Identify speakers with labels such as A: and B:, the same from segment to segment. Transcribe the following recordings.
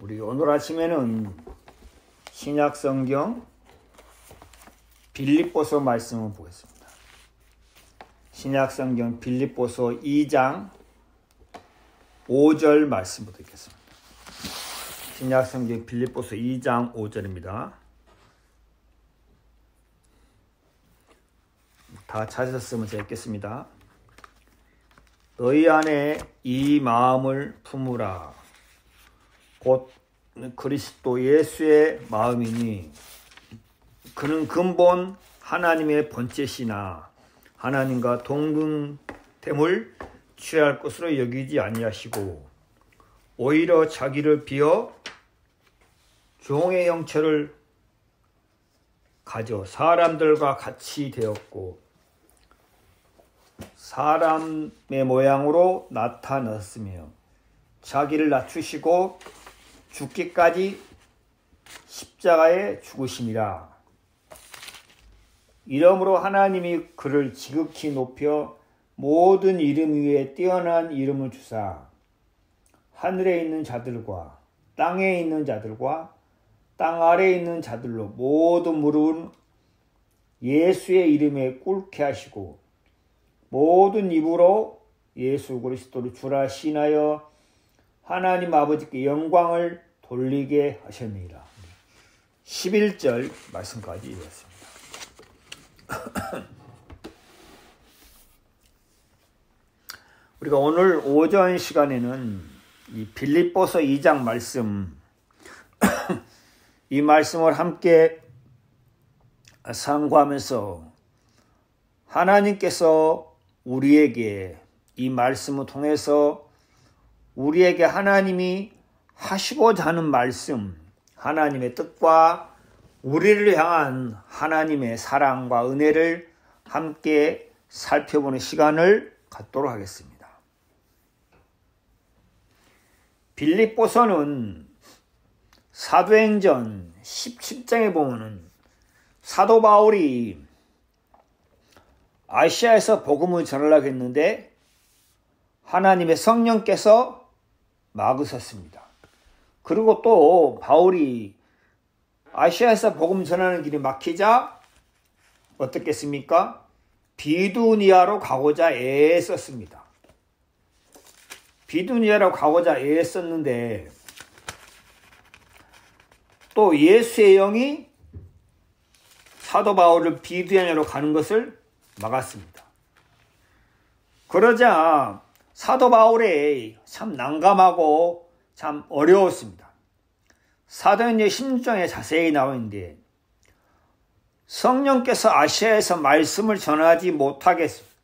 A: 우리 오늘 아침에는 신약성경 빌립보서 말씀을 보겠습니다. 신약성경 빌립보서 2장 5절 말씀부터 읽겠습니다. 신약성경 빌립보서 2장 5절입니다. 다 찾으셨으면 제가 읽겠습니다. 너희 안에 이 마음을 품으라. 곧 그리스도 예수의 마음이니 그는 근본 하나님의 본체시나 하나님과 동등됨을 취할 것으로 여기지 아니하시고 오히려 자기를 비어 종의 형체를 가져 사람들과 같이 되었고 사람의 모양으로 나타났으며 자기를 낮추시고 죽기까지 십자가에 죽으심이라. 이러므로 하나님이 그를 지극히 높여 모든 이름 위에 뛰어난 이름을 주사 하늘에 있는 자들과 땅에 있는 자들과 땅 아래에 있는 자들로 모든 무릎은 예수의 이름에 꿇게 하시고 모든 입으로 예수 그리스도를 주라 신하여 하나님 아버지께 영광을 돌리게 하셨느니라. 11절 말씀까지 읽었습니다. 우리가 오늘 오전 시간에는 이 빌립보서 2장 말씀 이 말씀을 함께 상고하면서 하나님께서 우리에게 이 말씀을 통해서 우리에게 하나님이 하시고자 하는 말씀, 하나님의 뜻과 우리를 향한 하나님의 사랑과 은혜를 함께 살펴보는 시간을 갖도록 하겠습니다. 빌립보서는 사도행전 17장에 보면은 사도 바울이 아시아에서 복음을 전하려고 했는데 하나님의 성령께서 막으셨습니다. 그리고 또 바울이 아시아에서 복음 전하는 길이 막히자 어떻겠습니까? 비두니아로 가고자 애썼습니다. 비두니아로 가고자 애썼는데 또 예수의 영이 사도 바울을 비두니아로 가는 것을 막았습니다. 그러자 사도 바울이 참 난감하고 참 어려웠습니다. 사도행전 16장에 자세히 나와 있는데 성령께서 아시아에서 말씀을 전하지 못하게 했습니다.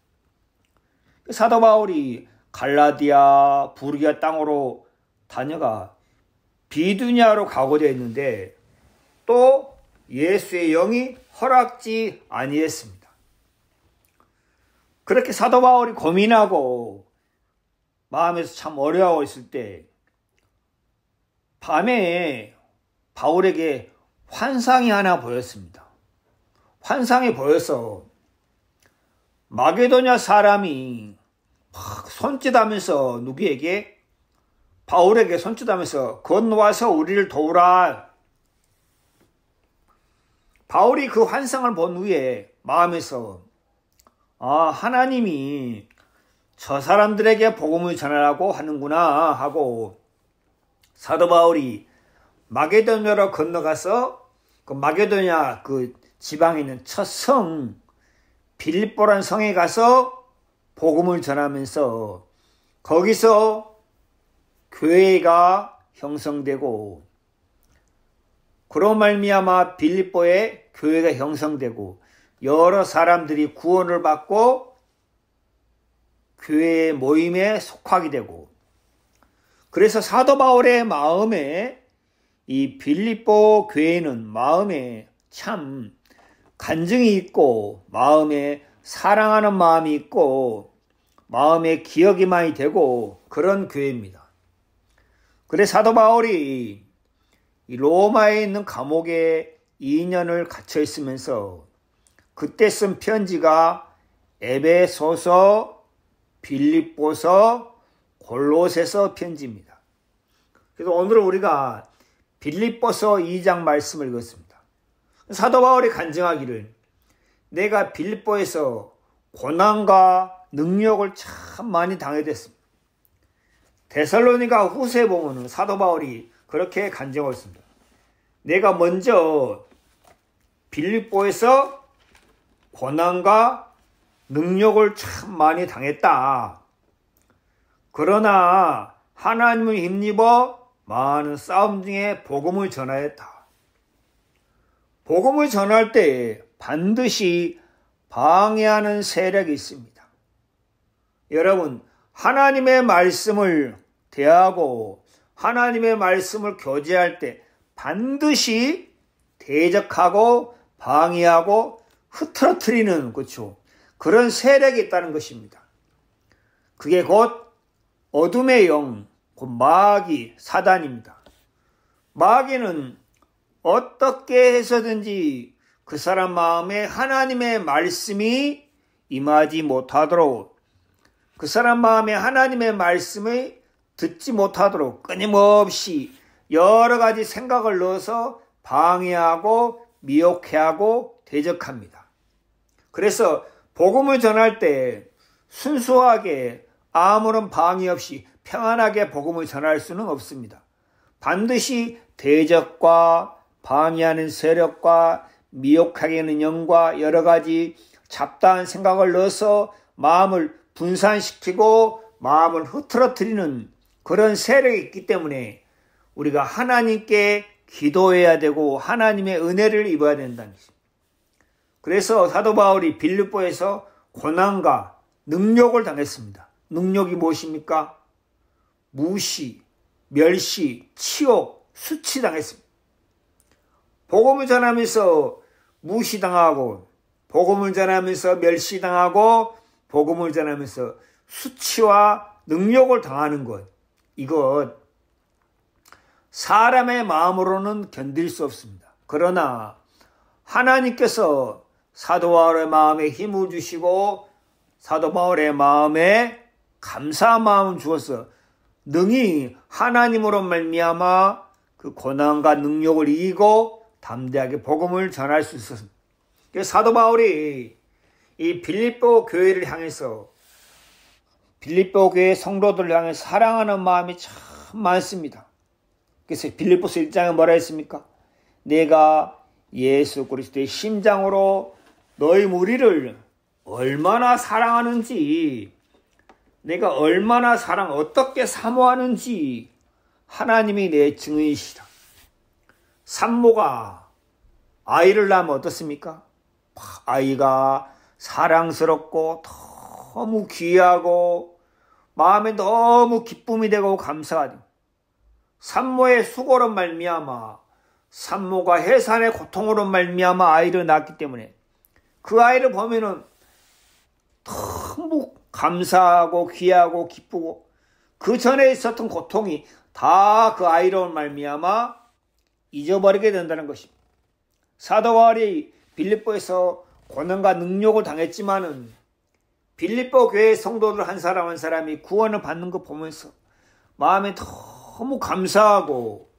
A: 사도 바울이 갈라디아, 부르기아 땅으로 다녀가 비두니아로 가고자 했는데 또 예수의 영이 허락지 아니했습니다. 그렇게 사도 바울이 고민하고 마음에서 참 어려워 있을 때 밤에 바울에게 환상이 하나 보였습니다. 환상이 보여서 마게도냐 사람이 막 손짓하면서 누구에게? 바울에게 손짓하면서 건너와서 우리를 도우라. 바울이 그 환상을 본 후에 마음에서 하나님이 저 사람들에게 복음을 전하라고 하는구나 하고 사도 바울이 마게도냐로 건너가서 그 마게도냐 그 지방에 있는 첫 성 빌립보란 성에 가서 복음을 전하면서 거기서 교회가 형성되고 그로 말미암아 빌립보에 교회가 형성되고 여러 사람들이 구원을 받고 교회 모임에 속하게 되고 그래서 사도 바울의 마음에 이 빌립보 교회는 마음에 참 간증이 있고 마음에 사랑하는 마음이 있고 마음에 기억이 많이 되고 그런 교회입니다. 그래서 사도 바울이 이 로마에 있는 감옥에 2년을 갇혀 있으면서 그때 쓴 편지가 에베소서, 빌립보서, 골로새서 편지입니다. 그래서 오늘은 우리가 빌립보서 2장 말씀을 읽었습니다. 사도 바울이 간증하기를 내가 빌립보에서 고난과 능력을 참 많이 당해댔습니다. 데살로니가 후서에 보면 사도 바울이 그렇게 간증하고 있습니다. 내가 먼저 빌립보에서 고난과 능력을 참 많이 당했다. 그러나 하나님을 힘입어 많은 싸움 중에 복음을 전하였다. 복음을 전할 때 반드시 방해하는 세력이 있습니다. 여러분, 하나님의 말씀을 대하고 하나님의 말씀을 교제할 때 반드시 대적하고 방해하고 흐트러뜨리는 그런 세력이 있다는 것입니다. 그게 곧 어둠의 영, 곧 마귀, 사단입니다. 마귀는 어떻게 해서든지 그 사람 마음에 하나님의 말씀이 임하지 못하도록, 그 사람 마음에 하나님의 말씀을 듣지 못하도록 끊임없이 여러 가지 생각을 넣어서 방해하고 미혹해하고 대적합니다. 그래서 복음을 전할 때 순수하게 아무런 방해 없이 평안하게 복음을 전할 수는 없습니다. 반드시 대적과 방해하는 세력과 미혹하게 하는 영과 여러 가지 잡다한 생각을 넣어서 마음을 분산시키고 마음을 흐트러뜨리는 그런 세력이 있기 때문에 우리가 하나님께 기도해야 되고 하나님의 은혜를 입어야 된다는 것입니다. 그래서 사도 바울이 빌립보에서 고난과 능욕을 당했습니다. 능욕이 무엇입니까? 무시, 멸시, 치욕, 수치당했습니다. 복음을 전하면서 무시당하고 복음을 전하면서 멸시당하고 복음을 전하면서 수치와 능욕을 당하는 것, 이것 사람의 마음으로는 견딜 수 없습니다. 그러나 하나님께서 사도 바울의 마음에 힘을 주시고 사도 바울의 마음에 감사한 마음을 주어서 능히 하나님으로 말미암아 그 고난과 능력을 이기고 담대하게 복음을 전할 수 있었습니다. 그래서 사도 바울이 이 빌립보 교회를 향해서 빌립보 교회 성도들을 향해서 사랑하는 마음이 참 많습니다. 그래서 빌립보서 1장에 뭐라 했습니까? 내가 예수 그리스도의 심장으로 너희 무리를 얼마나 사랑하는지, 내가 얼마나 어떻게 사모하는지 하나님이 내 증인이시다. 산모가 아이를 낳으면 어떻습니까? 아이가 사랑스럽고 너무 귀하고 마음에 너무 기쁨이 되고 감사가 되고, 산모의 수고로 말미암아 산모가 해산의 고통으로 말미암아 아이를 낳았기 때문에 그 아이를 보면은 너무 감사하고 귀하고 기쁘고 그 전에 있었던 고통이 다 그 아이로 말미암아 잊어버리게 된다는 것입니다. 사도 바울이 빌립보에서 고난과 능욕을 당했지만은 빌립보 교회 성도들 한 사람 한 사람이 구원을 받는 거 보면서 마음에 너무 감사하고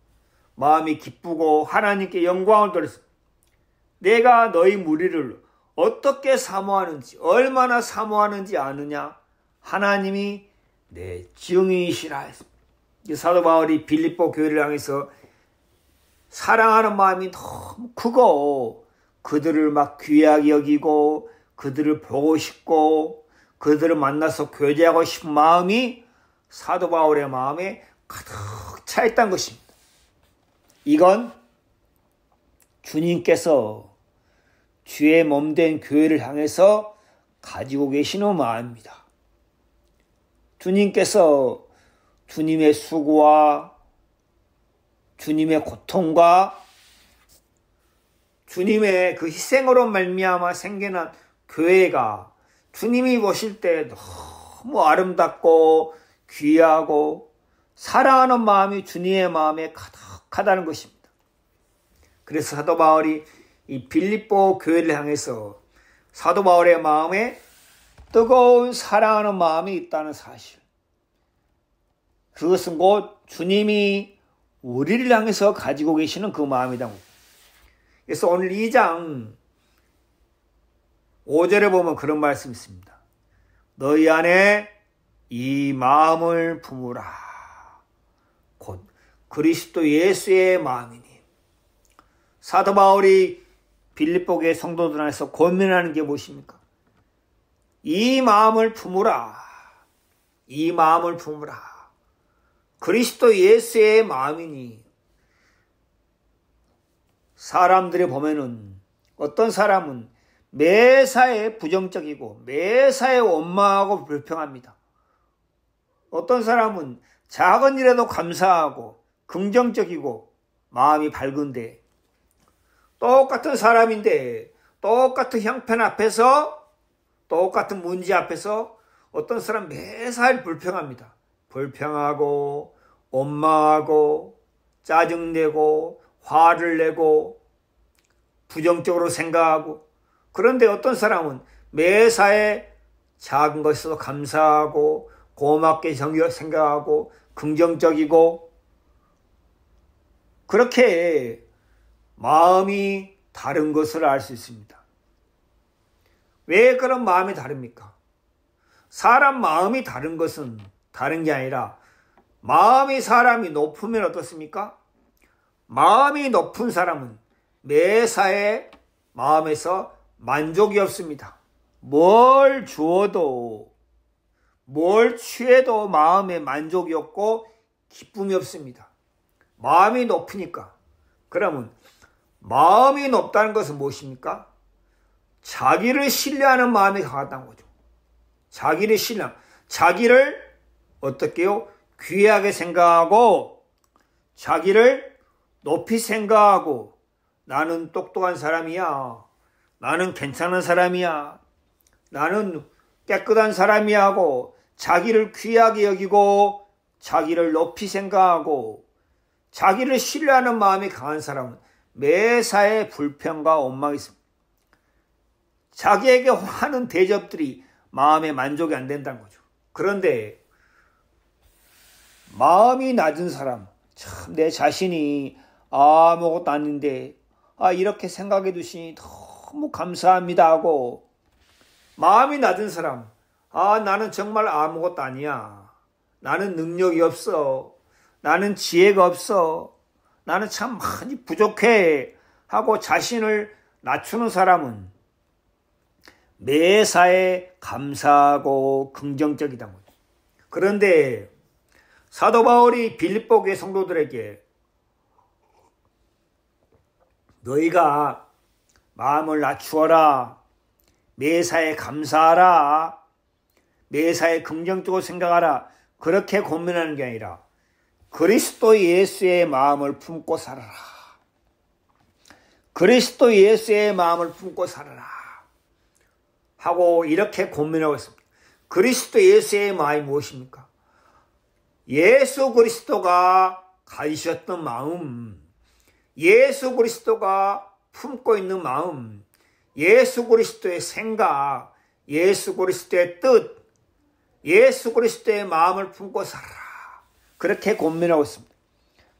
A: 마음이 기쁘고 하나님께 영광을 돌렸습니다. 내가 너희 무리를 어떻게 사모하는지, 얼마나 사모하는지 아느냐? 하나님이 내 증인이시라 했습니다. 사도 바울이 빌립보 교회를 향해서 사랑하는 마음이 너무 크고 그들을 막 귀하게 여기고 그들을 보고 싶고 그들을 만나서 교제하고 싶은 마음이 사도 바울의 마음에 가득 차 있다는 것입니다. 이건 주님께서 주의 몸된 교회를 향해서 가지고 계시는 마음입니다. 주님께서 주님의 수고와 주님의 고통과 주님의 그 희생으로 말미암아 생겨난 교회가 주님이 보실 때 너무 아름답고 귀하고 사랑하는 마음이 주님의 마음에 가득하다는 것입니다. 그래서 사도 바울이 이 빌립보 교회를 향해서 사도 바울의 마음에 뜨거운 사랑하는 마음이 있다는 사실, 그것은 곧 주님이 우리를 향해서 가지고 계시는 그 마음이다. 그래서 오늘 2장 5절에 보면 그런 말씀이 있습니다. 너희 안에 이 마음을 품으라. 곧 그리스도 예수의 마음이니. 사도 바울이 빌립보교의 성도들 안에서 고민하는 게 무엇입니까? 이 마음을 품으라. 이 마음을 품으라. 그리스도 예수의 마음이니. 사람들이 보면은 어떤 사람은 매사에 부정적이고 매사에 원망하고 불평합니다. 어떤 사람은 작은 일에도 감사하고 긍정적이고 마음이 밝은데, 똑같은 사람인데 똑같은 형편 앞에서, 똑같은 문제 앞에서 어떤 사람 매사에 불평합니다. 불평하고 원망하고 짜증내고 화를 내고 부정적으로 생각하고, 그런데 어떤 사람은 매사에 작은 것에도 감사하고 고맙게 생각하고 긍정적이고, 그렇게 마음이 다른 것을 알 수 있습니다. 왜 그런 마음이 다릅니까? 사람 마음이 다른 것은 다른 게 아니라, 마음이 사람이 높으면 어떻습니까? 마음이 높은 사람은 매사에 마음에서 만족이 없습니다. 뭘 주어도 뭘 취해도 마음에 만족이 없고 기쁨이 없습니다. 마음이 높으니까. 그러면 마음이 높다는 것은 무엇입니까? 자기를 신뢰하는 마음이 강하다는 거죠. 자기를 신뢰, 자기를 어떻게요? 귀하게 생각하고 자기를 높이 생각하고, 나는 똑똑한 사람이야, 나는 괜찮은 사람이야, 나는 깨끗한 사람이야 하고 자기를 귀하게 여기고 자기를 높이 생각하고 자기를 신뢰하는 마음이 강한 사람은 매사에 불평과 원망이 있습니다. 자기에게 하는 대접들이 마음에 만족이 안 된다는 거죠. 그런데 마음이 낮은 사람, 참 내 자신이 아무것도 아닌데 이렇게 생각해 두시니 너무 감사합니다 하고, 마음이 낮은 사람, 나는 정말 아무것도 아니야, 나는 능력이 없어, 나는 지혜가 없어, 나는 참 많이 부족해 하고 자신을 낮추는 사람은 매사에 감사하고 긍정적이다. 그런데 사도 바울이 빌립보교의 성도들에게 너희가 마음을 낮추어라, 매사에 감사하라, 매사에 긍정적으로 생각하라, 그렇게 고민하는 게 아니라 그리스도 예수의 마음을 품고 살아라. 그리스도 예수의 마음을 품고 살아라 하고 이렇게 고민하고 있습니다. 그리스도 예수의 마음이 무엇입니까? 예수 그리스도가 가지셨던 마음, 예수 그리스도가 품고 있는 마음, 예수 그리스도의 생각, 예수 그리스도의 뜻, 예수 그리스도의 마음을 품고 살아라, 그렇게 고민하고 있습니다.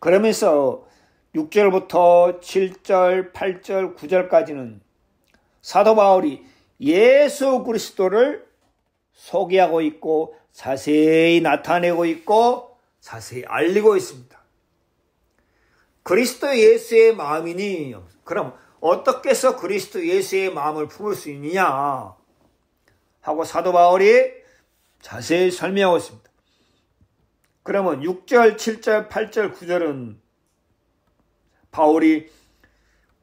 A: 그러면서 6절부터 7절, 8절, 9절까지는 사도 바울이 예수 그리스도를 소개하고 있고 자세히 나타내고 있고 자세히 알리고 있습니다. 그리스도 예수의 마음이니, 그럼 어떻게 해서 그리스도 예수의 마음을 품을 수 있느냐 하고 사도 바울이 자세히 설명하고 있습니다. 그러면 6절, 7절, 8절, 9절은 바울이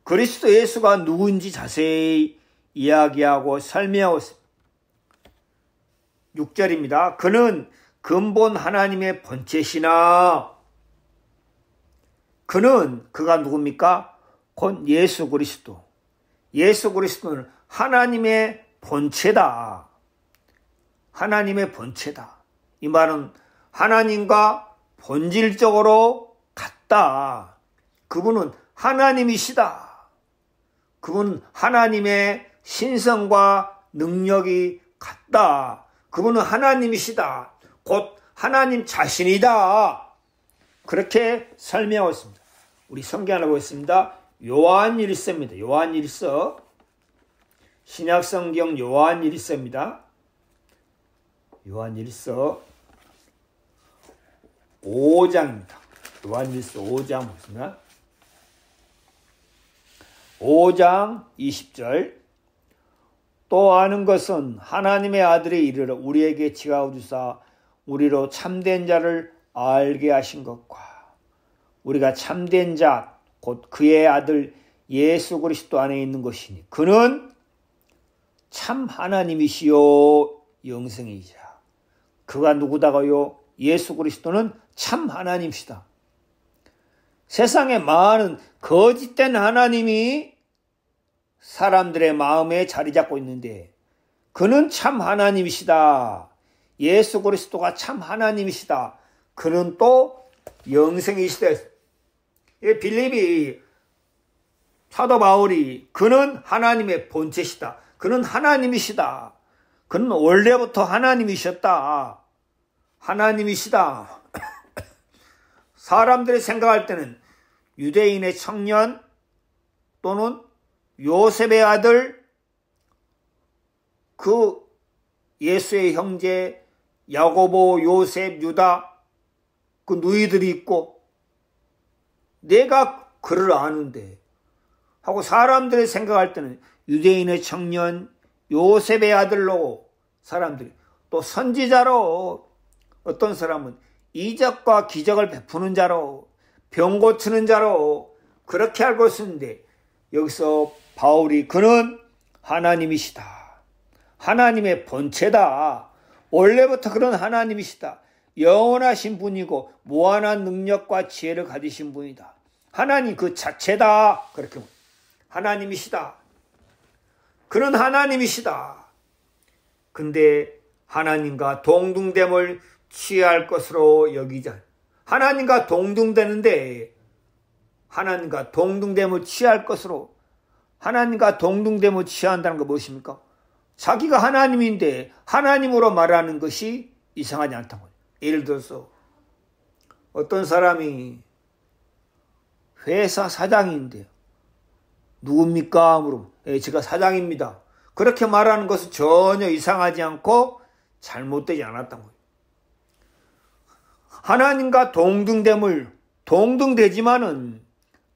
A: 그리스도 예수가 누구인지 자세히 이야기하고 설명하고 있습니다. 6절입니다. 그는 근본 하나님의 본체시나, 그가 누굽니까? 곧 예수 그리스도. 예수 그리스도는 하나님의 본체다. 하나님의 본체다. 이 말은 하나님과 본질적으로 같다. 그분은 하나님이시다. 그분은 하나님의 신성과 능력이 같다. 그분은 하나님이시다. 곧 하나님 자신이다. 그렇게 설명하고 있습니다. 우리 성경을 보겠습니다. 요한일서입니다. 요한일서. 신약성경 요한일서입니다. 요한일서 5장입니다. 요한일서 5장 보겠습니다. 5장 20절. 또 아는 것은 하나님의 아들이 이르러 우리에게 지가워 주사 우리로 참된 자를 알게 하신 것과 우리가 참된 자 곧 그의 아들 예수 그리스도 안에 있는 것이니 그는 참 하나님이시요 영생이자. 그가 누구다가요? 예수 그리스도는 참 하나님이시다. 세상에 많은 거짓된 하나님이 사람들의 마음에 자리 잡고 있는데 그는 참 하나님이시다. 예수 그리스도가 참 하나님이시다. 그는 또 영생이시다. 빌립이 사도 바울이 그는 하나님의 본체시다. 그는 하나님이시다. 그는 원래부터 하나님이셨다. 하나님이시다. 사람들이 생각할 때는 유대인의 청년 또는 요셉의 아들, 그 예수의 형제 야고보, 요셉, 유다 그 누이들이 있고 내가 그를 아는데 하고 사람들이 생각할 때는 유대인의 청년 요셉의 아들로 사람들이 또 선지자로 어떤 사람은 이적과 기적을 베푸는 자로 병 고치는 자로 그렇게 알고 있었는데 여기서 바울이 그는 하나님이시다. 하나님의 본체다. 원래부터 그런 하나님이시다. 영원하신 분이고 무한한 능력과 지혜를 가지신 분이다. 하나님 그 자체다. 그렇게 하나님이시다. 그는 하나님이시다. 근데 하나님과 동등됨을 취할 것으로 여기자. 하나님과 동등되는데 하나님과 동등됨을 취할 것으로 하나님과 동등됨을 취한다는 거 무엇입니까? 자기가 하나님인데 하나님으로 말하는 것이 이상하지 않다는 거예요. 예를 들어서 어떤 사람이 회사 사장인데요. 누굽니까? 물으면 제가 사장입니다. 그렇게 말하는 것은 전혀 이상하지 않고 잘못되지 않았던 거예요. 하나님과 동등되지만은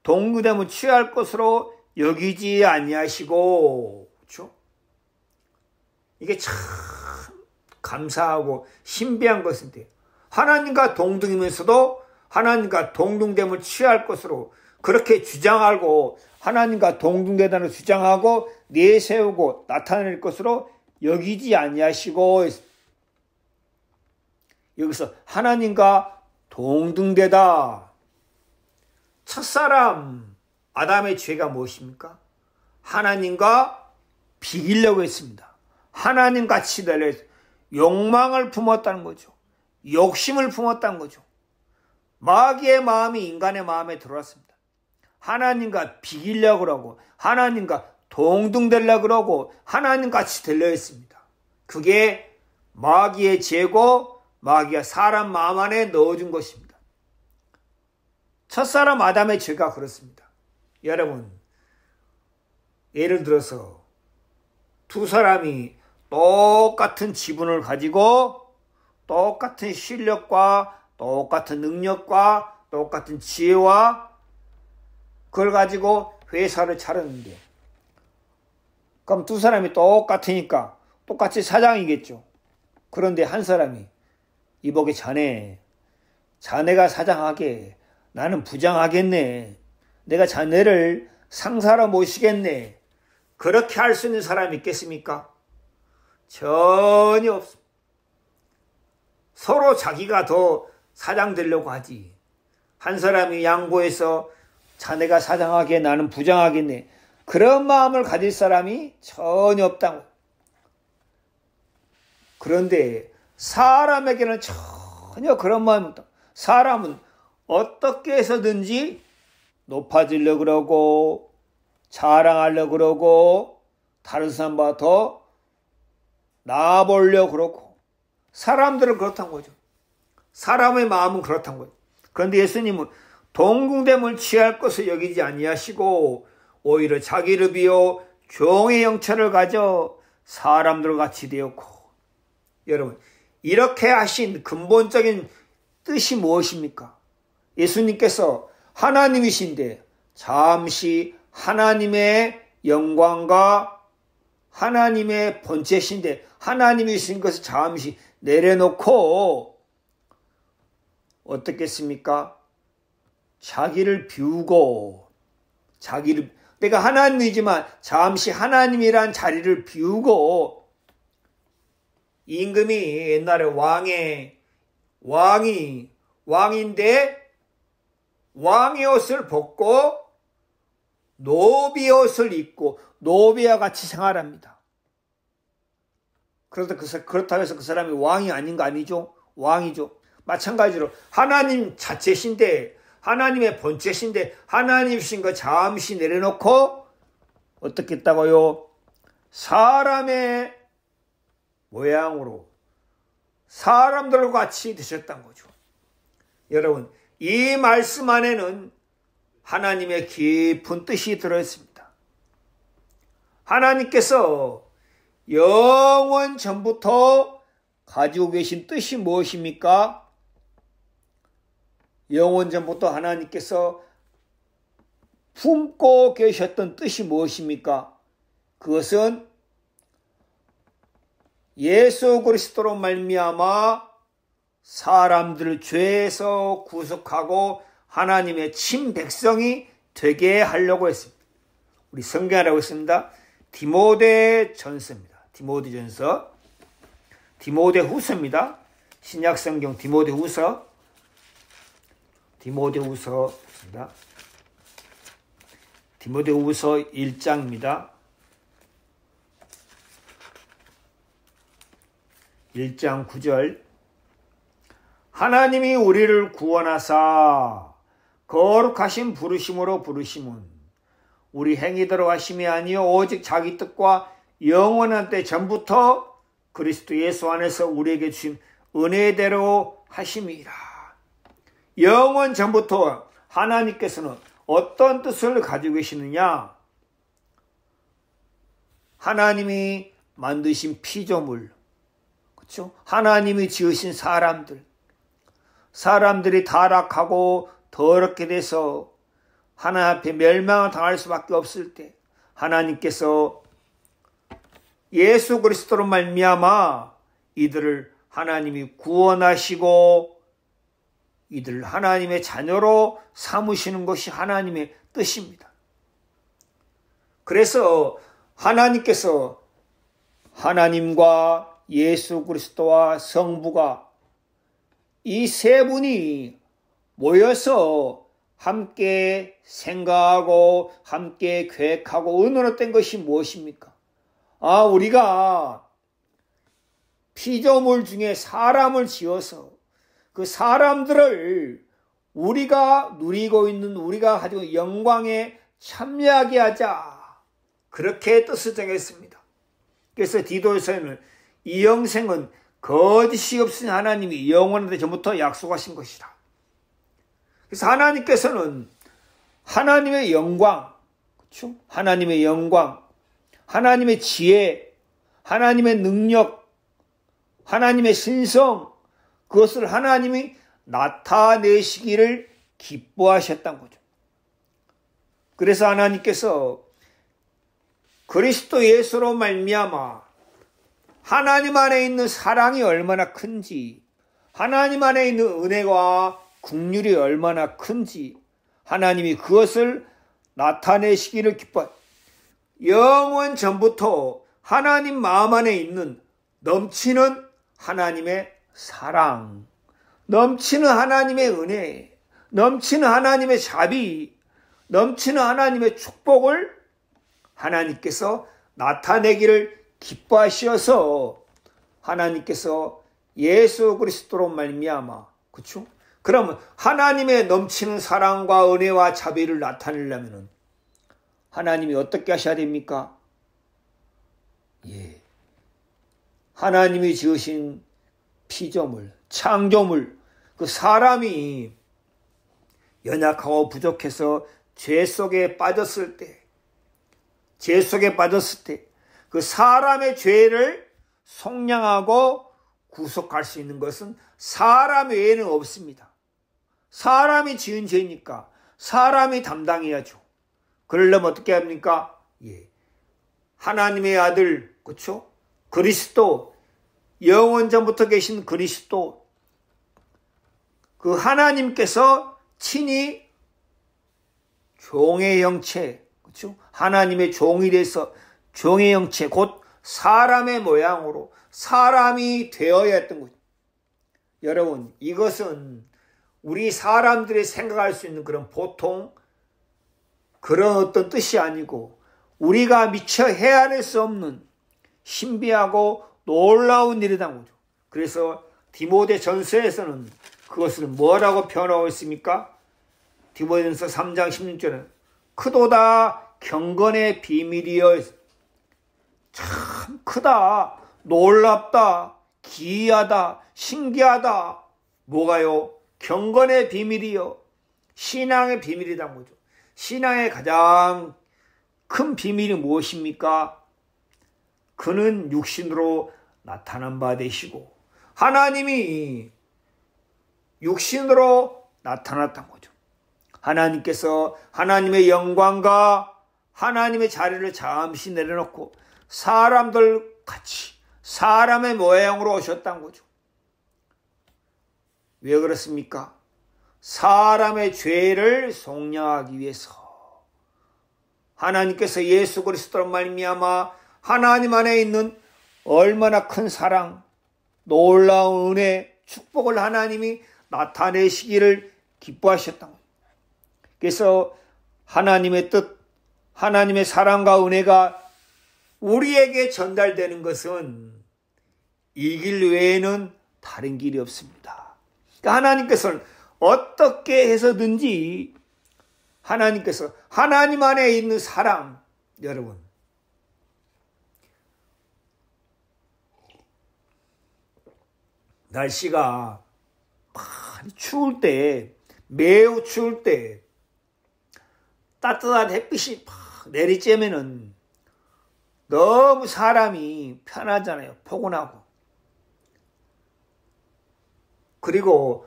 A: 동등됨을 취할 것으로 여기지 아니하시고, 그렇죠? 이게 참 감사하고 신비한 것인데 하나님과 동등이면서도 하나님과 동등됨을 취할 것으로 그렇게 주장하고 하나님과 동등되다는 주장하고 내세우고 나타낼 것으로 여기지 아니하시고 여기서 하나님과 동등되다. 첫사람 아담의 죄가 무엇입니까? 하나님과 비기려고 했습니다. 하나님같이 되려 욕망을 품었다는 거죠. 욕심을 품었다는 거죠. 마귀의 마음이 인간의 마음에 들어왔습니다. 하나님과 비기려고 그러고 하나님과 동등되려고 그러고 하나님같이 되려 했습니다. 그게 마귀의 죄고 마귀가 사람 마음 안에 넣어준 것입니다. 첫사람 아담의 죄가 그렇습니다. 여러분, 예를 들어서 두 사람이 똑같은 지분을 가지고 똑같은 실력과 똑같은 능력과 똑같은 지혜와 그걸 가지고 회사를 차렸는데 그럼 두 사람이 똑같으니까 똑같이 사장이겠죠. 그런데 한 사람이 이보게 자네가 사장하게 나는 부장하겠네. 내가 자네를 상사로 모시겠네. 그렇게 할 수 있는 사람이 있겠습니까? 전혀 없습니다. 서로 자기가 더 사장 되려고 하지. 한 사람이 양보해서 자네가 사장하게 나는 부장하겠네. 그런 마음을 가질 사람이 전혀 없다고. 그런데 사람에게는 전혀 그런 마음이 없다. 사람은 어떻게 해서든지 높아지려고 그러고 자랑하려고 그러고 다른 사람보다 더 나아보려고 그러고 사람들은 그렇다는 거죠. 사람의 마음은 그렇다는 거죠. 그런데 예수님은 동궁됨을 취할 것을 여기지 아니하시고 오히려 자기를 비워 종의 형체를 가져 사람들과 같이 되었고, 여러분, 이렇게 하신 근본적인 뜻이 무엇입니까? 예수님께서 하나님이신데 잠시 하나님의 영광과 하나님의 본체신데 하나님이신 것을 잠시 내려놓고 어떻겠습니까? 자기를 비우고 내가 하나님이지만 잠시 하나님이란 자리를 비우고, 임금이 옛날에 왕인데 왕의 옷을 벗고 노비의 옷을 입고 노비와 같이 생활합니다. 그렇다고 해서 그 사람이 왕이 아닌 거 아니죠? 왕이죠. 마찬가지로 하나님 자체신데, 하나님의 본체신데 하나님이신 거 잠시 내려놓고 어떻게 했다고요? 사람의 모양으로 사람들과 같이 되셨단 거죠. 여러분, 이 말씀 안에는 하나님의 깊은 뜻이 들어있습니다. 하나님께서 영원 전부터 가지고 계신 뜻이 무엇입니까? 영원 전부터 하나님께서 품고 계셨던 뜻이 무엇입니까? 그것은 예수 그리스도로 말미암아 사람들을 죄에서 구속하고 하나님의 친백성이 되게 하려고 했습니다. 우리 성경이라고 했습니다. 디모데전서입니다. 디모데후서입니다. 신약성경 디모데후서입니다. 디모데후서 1장입니다. 1장 9절. 하나님이 우리를 구원하사 거룩하신 부르심으로 부르심은 우리 행위대로 하심이 아니요 오직 자기 뜻과 영원한 때 전부터 그리스도 예수 안에서 우리에게 주신 은혜대로 하심이라. 영원 전부터 하나님께서는 어떤 뜻을 가지고 계시느냐? 하나님이 만드신 피조물, 그렇죠? 하나님이 지으신 사람들이 타락하고 더럽게 돼서 하나님 앞에 멸망을 당할 수밖에 없을 때 하나님께서 예수 그리스도로 말미암아 이들을 하나님이 구원하시고 이들을 하나님의 자녀로 삼으시는 것이 하나님의 뜻입니다. 그래서 하나님께서 하나님과 예수 그리스도와 성부가 이 세 분이 모여서 함께 생각하고 함께 계획하고 의논했던 것이 무엇입니까? 우리가 피조물 중에 사람을 지어서 그 사람들을 우리가 누리고 있는 우리가 가지고 영광에 참여하게 하자. 그렇게 뜻을 정했습니다. 그래서 디도서에는 이 영생은 거짓이 없으니 하나님이 영원한데 전부터 약속하신 것이다. 그래서 하나님께서는 하나님의 영광, 그렇죠? 하나님의 영광, 하나님의 지혜, 하나님의 능력, 하나님의 신성, 그것을 하나님이 나타내시기를 기뻐하셨던 거죠. 그래서 하나님께서 그리스도 예수로 말미암아 하나님 안에 있는 사랑이 얼마나 큰지, 하나님 안에 있는 은혜와 긍휼이 얼마나 큰지 하나님이 그것을 나타내시기를 기뻐. 영원 전부터 하나님 마음 안에 있는 넘치는 하나님의 사랑, 넘치는 하나님의 은혜, 넘치는 하나님의 자비, 넘치는 하나님의 축복을 하나님께서 나타내기를 기뻐하셔서 하나님께서 예수 그리스도로 말미암아, 그렇죠? 그러면 하나님의 넘치는 사랑과 은혜와 자비를 나타내려면 하나님이 어떻게 하셔야 됩니까? 하나님이 지으신 피조물, 창조물, 그 사람이 연약하고 부족해서 죄 속에 빠졌을 때, 그 사람의 죄를 속량하고 구속할 수 있는 것은 사람 외에는 없습니다. 사람이 지은 죄니까 사람이 담당해야죠. 그러려면 어떻게 합니까? 하나님의 아들, 그렇죠? 그리스도, 영원전부터 계신 그리스도, 그 하나님께서 친히 종의 형체, 그렇죠? 하나님의 종이 돼서 종의 형체, 곧 사람의 모양으로 사람이 되어야 했던 거죠. 여러분, 이것은 우리 사람들이 생각할 수 있는 그런 보통 그런 어떤 뜻이 아니고 우리가 미처 헤아릴 수 없는 신비하고 놀라운 일이라는 거죠. 그래서 디모데 전서에서는 그것을 뭐라고 표현하고 있습니까? 디모데전서 3장 16절은 크도다 경건의 비밀이여. 참 크다, 놀랍다, 기이하다, 신기하다. 뭐가요? 경건의 비밀이요. 신앙의 비밀이란 거죠. 신앙의 가장 큰 비밀이 무엇입니까? 그는 육신으로 나타난 바 되시고 하나님이 육신으로 나타났던 거죠. 하나님께서 하나님의 영광과 하나님의 자리를 잠시 내려놓고 사람들 같이 사람의 모양으로 오셨던 거죠. 왜 그렇습니까? 사람의 죄를 속량하기 위해서 하나님께서 예수 그리스도로 말미암아 하나님 안에 있는 얼마나 큰 사랑, 놀라운 은혜, 축복을 하나님이 나타내시기를 기뻐하셨던 겁니다. 그래서 하나님의 뜻, 하나님의 사랑과 은혜가 우리에게 전달되는 것은 이 길 외에는 다른 길이 없습니다. 그러니까 하나님께서는 어떻게 해서든지 하나님께서 하나님 안에 있는 사랑, 여러분, 날씨가 많이 추울 때, 매우 추울 때 따뜻한 햇빛이 팍 내리쬐면은 너무 사람이 편하잖아요. 포근하고. 그리고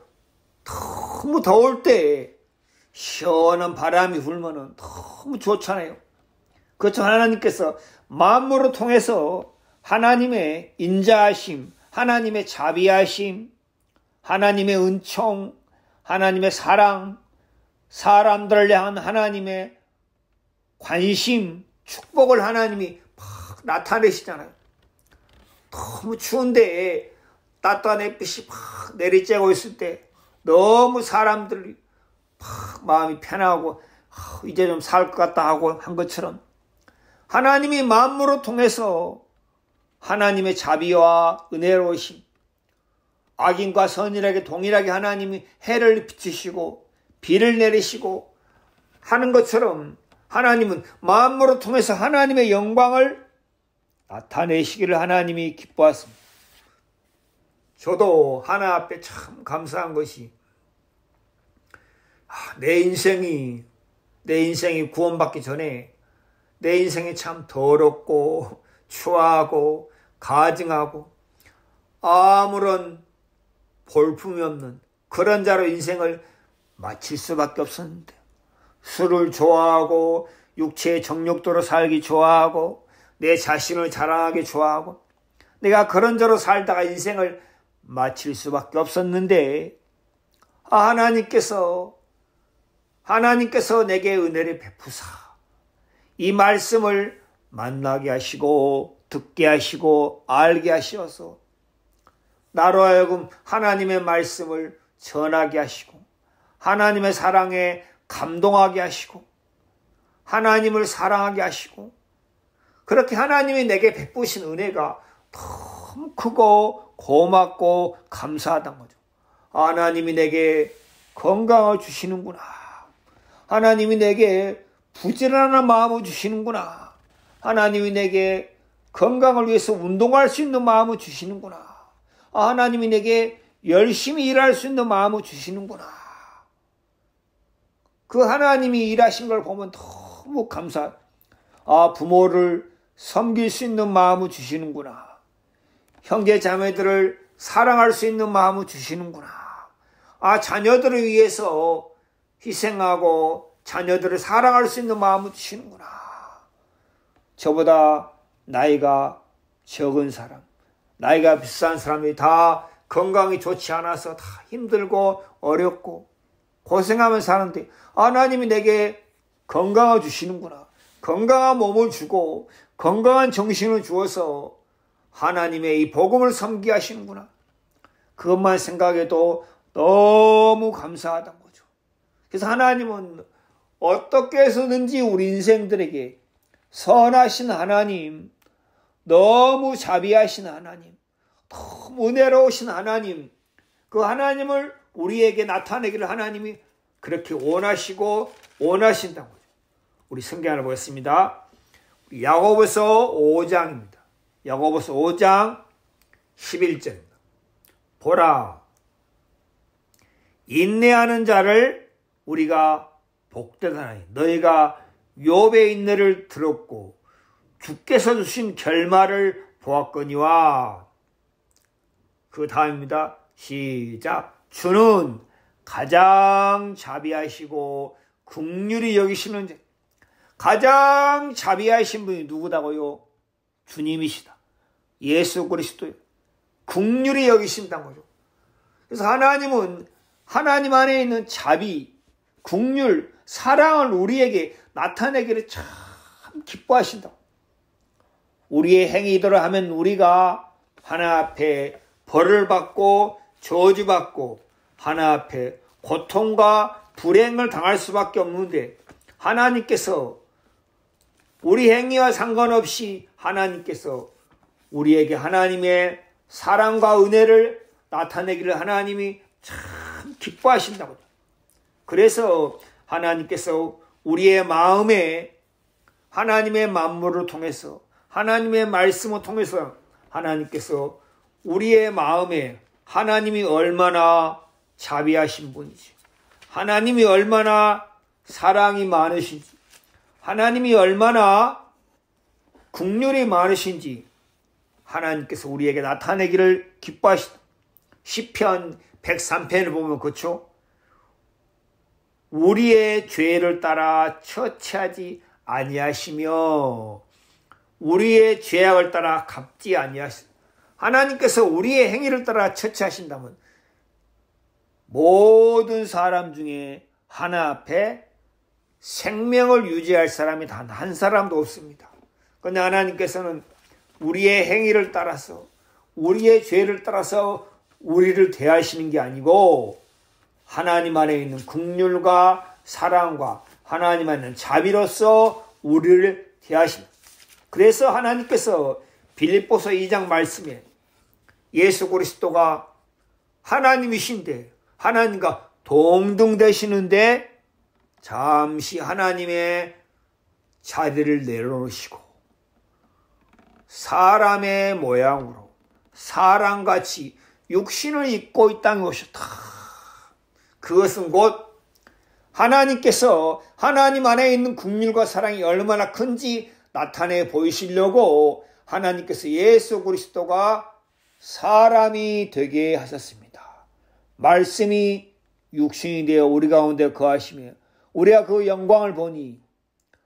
A: 너무 더울 때 시원한 바람이 불면은 너무 좋잖아요. 그렇죠. 하나님께서 만물을 통해서 하나님의 인자하심, 하나님의 자비하심, 하나님의 은총, 하나님의 사랑, 사람들을 향한 하나님의 관심, 축복을 하나님이 막 나타내시잖아요. 너무 추운데 따뜻한 햇빛이 막 내리쬐고 있을 때 너무 사람들이 막 마음이 편하고 이제 좀 살 것 같다 하고 한 것처럼 하나님이 만물을 통해서 하나님의 자비와 은혜로우심, 악인과 선인에게 동일하게 하나님이 해를 비추시고 비를 내리시고 하는 것처럼 하나님은 만물을 통해서 하나님의 영광을 나타내시기를 하나님이 기뻐하십니다. 저도 하나 앞에 참 감사한 것이 내 인생이 구원받기 전에 내 인생이 참 더럽고 추하고 가증하고 아무런 볼품이 없는 그런 자로 인생을 마칠 수밖에 없었는데 술을 좋아하고 육체의 정욕도로 살기 좋아하고 내 자신을 자랑하기 좋아하고 내가 그런 자로 살다가 인생을 마칠 수밖에 없었는데 하나님께서 내게 은혜를 베푸사 이 말씀을 만나게 하시고 듣게 하시고 알게 하시어서 나로 하여금 하나님의 말씀을 전하게 하시고 하나님의 사랑에 감동하게 하시고 하나님을 사랑하게 하시고 그렇게 하나님이 내게 베푸신 은혜가 너무 크고 고맙고 감사하단 거죠. 하나님이 내게 건강을 주시는구나. 하나님이 내게 부지런한 마음을 주시는구나. 하나님이 내게 건강을 위해서 운동할 수 있는 마음을 주시는구나. 하나님이 내게 열심히 일할 수 있는 마음을 주시는구나. 그 하나님이 일하신 걸 보면 너무 부모를 섬길 수 있는 마음을 주시는구나. 형제 자매들을 사랑할 수 있는 마음을 주시는구나. 자녀들을 위해서 희생하고 자녀들을 사랑할 수 있는 마음을 주시는구나. 저보다 나이가 적은 사람, 나이가 비싼 사람이 다 건강이 좋지 않아서 다 힘들고 어렵고 고생하면서 사는데 하나님이 내게 건강을 주시는구나. 건강한 몸을 주고 건강한 정신을 주어서 하나님의 이 복음을 섬기게 하시는구나. 그것만 생각해도 너무 감사하다는 거죠. 그래서 하나님은 어떻게 해서든지 우리 인생들에게 선하신 하나님, 너무 자비하신 하나님, 너무 은혜로우신 하나님, 그 하나님을 우리에게 나타내기를 하나님이 그렇게 원하신다는 거죠. 우리 성경을 보겠습니다. 야고보서 5장입니다. 야고보서 5장 11절입니다. 보라, 인내하는 자를 우리가 복되다니 너희가 욥의 인내를 들었고 주께서 주신 결말을 보았거니와. 그 다음입니다. 시작. 주는 가장 자비하시고 긍휼히 여기시는 자. 가장 자비하신 분이 누구다고요? 주님이시다. 예수 그리스도요. 긍휼히 여기신다는 거죠. 그래서 하나님은 하나님 안에 있는 자비, 긍휼, 사랑을 우리에게 나타내기를 참 기뻐하신다. 우리의 행위대로 하면 우리가 하나님 앞에 벌을 받고 저주받고 하나님 앞에 고통과 불행을 당할 수밖에 없는데, 하나님께서 우리 행위와 상관없이 하나님께서 우리에게 하나님의 사랑과 은혜를 나타내기를 하나님이 참 기뻐하신다고. 그래서 하나님께서 우리의 마음에 하나님의 만물을 통해서, 하나님의 말씀을 통해서 하나님께서 우리의 마음에 하나님이 얼마나 자비하신 분이지, 하나님이 얼마나 사랑이 많으신지, 하나님이 얼마나 긍휼이 많으신지 하나님께서 우리에게 나타내기를 기뻐하시다. 시편 103편을 보면 그렇죠? 우리의 죄를 따라 처치하지 아니하시며 우리의 죄악을 따라 갚지 아니하시며, 하나님께서 우리의 행위를 따라 처치하신다면 모든 사람 중에 하나 앞에 생명을 유지할 사람이 단 한 사람도 없습니다. 그런데 하나님께서는 우리의 행위를 따라서, 우리의 죄를 따라서 우리를 대하시는 게 아니고 하나님 안에 있는 긍휼과 사랑과 하나님 안에 있는 자비로서 우리를 대하십니다. 그래서 하나님께서 빌립보서 2장 말씀에 예수 그리스도가 하나님이신데 하나님과 동등되시는데 잠시 하나님의 자리를 내려놓으시고 사람의 모양으로 사람같이 육신을 입고 이 땅에 오셨다. 그것은 곧 하나님께서 하나님 안에 있는 긍휼과 사랑이 얼마나 큰지 나타내 보이시려고 하나님께서 예수 그리스도가 사람이 되게 하셨습니다. 말씀이 육신이 되어 우리 가운데 거하시며 우리가 그 영광을 보니